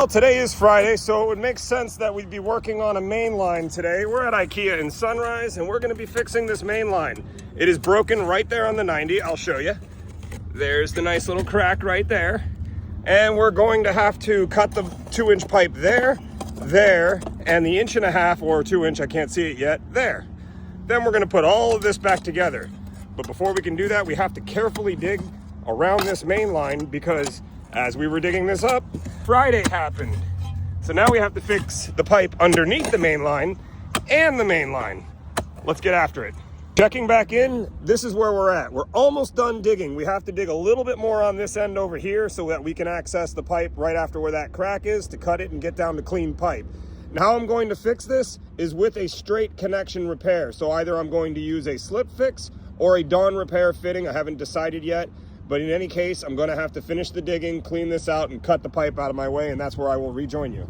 Well, today is Friday, so it would make sense that we'd be working on a main line today. We're at IKEA in Sunrise, and we're going to be fixing this main line. It is broken right there on the 90. I'll show you. There's the nice little crack right there. And we're going to have to cut the 2-inch pipe there, and the 1.5 or 2-inch, I can't see it yet, there. Then we're going to put all of this back together. But before we can do that, we have to carefully dig around this main line because as we were digging this up, Friday happened. So now we have to fix the pipe underneath the main line and the main line. Let's get after it. Checking back in, this is where we're at. We're almost done digging. We have to dig a little bit more on this end over here so that we can access the pipe right after where that crack is to cut it and get down to clean pipe. Now how I'm going to fix this is with a straight connection repair. So either I'm going to use a slip fix or a Dawn repair fitting. I haven't decided yet. But in any case, I'm gonna have to finish the digging, clean this out, and cut the pipe out of my way, and that's where I will rejoin you.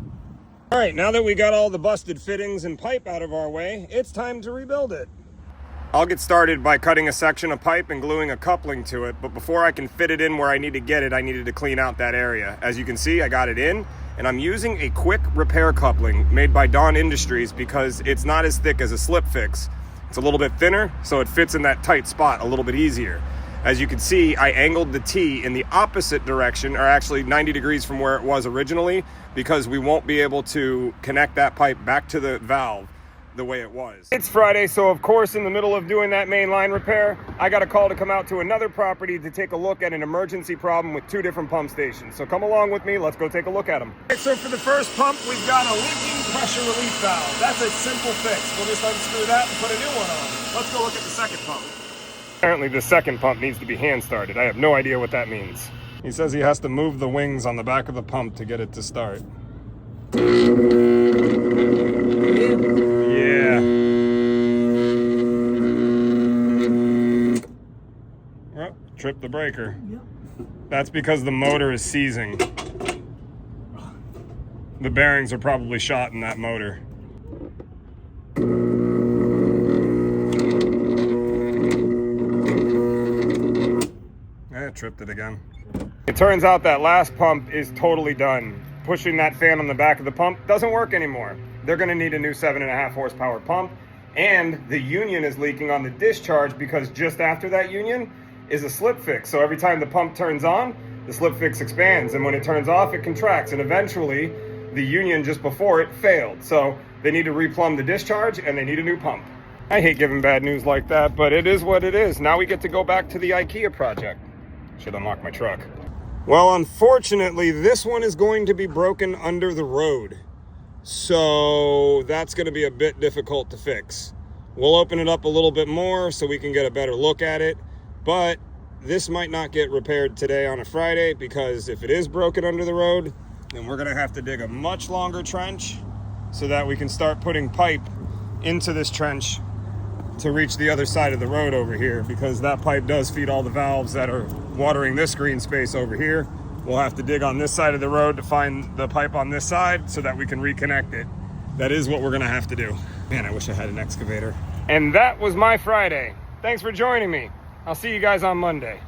All right, now that we got all the busted fittings and pipe out of our way, it's time to rebuild it. I'll get started by cutting a section of pipe and gluing a coupling to it, but before I can fit it in where I need to get it, I needed to clean out that area. As you can see, I got it in, and I'm using a quick repair coupling made by Dawn Industries because it's not as thick as a slip fix. It's a little bit thinner, so it fits in that tight spot a little bit easier. As you can see, I angled the T in the opposite direction, or actually 90 degrees from where it was originally, because we won't be able to connect that pipe back to the valve the way it was. It's Friday, so of course in the middle of doing that main line repair, I got a call to come out to another property to take a look at an emergency problem with 2 different pump stations. So come along with me, let's go take a look at them. Okay, so for the first pump, we've got a leaking pressure relief valve. That's a simple fix. We'll just unscrew that and put a new one on. Let's go look at the second pump. Apparently the second pump needs to be hand started. I have no idea what that means. He says he has to move the wings on the back of the pump to get it to start. Yeah. Oh, tripped the breaker. That's because the motor is seizing. The bearings are probably shot in that motor. Tripped it again. It turns out that last pump is totally done. Pushing that fan on the back of the pump doesn't work anymore. They're going to need a new 7.5 horsepower pump, and the union is leaking on the discharge because just after that union is a slip fix. So every time the pump turns on, the slip fix expands, and when it turns off, it contracts, and eventually the union just before it failed. So they need to replumb the discharge and they need a new pump. I hate giving bad news like that, but it is what it is. Now we get to go back to the IKEA project. Should unlock my truck. Well, unfortunately, this one is going to be broken under the road. So that's going to be a bit difficult to fix. We'll open it up a little bit more so we can get a better look at it. But this might not get repaired today on a Friday because if it is broken under the road, then we're going to have to dig a much longer trench so that we can start putting pipe into this trench to reach the other side of the road over here, because that pipe does feed all the valves that are watering this green space over here. We'll have to dig on this side of the road to find the pipe on this side so that we can reconnect it. That is what we're gonna have to do. Man, I wish I had an excavator. And that was my Friday. Thanks for joining me. I'll see you guys on Monday.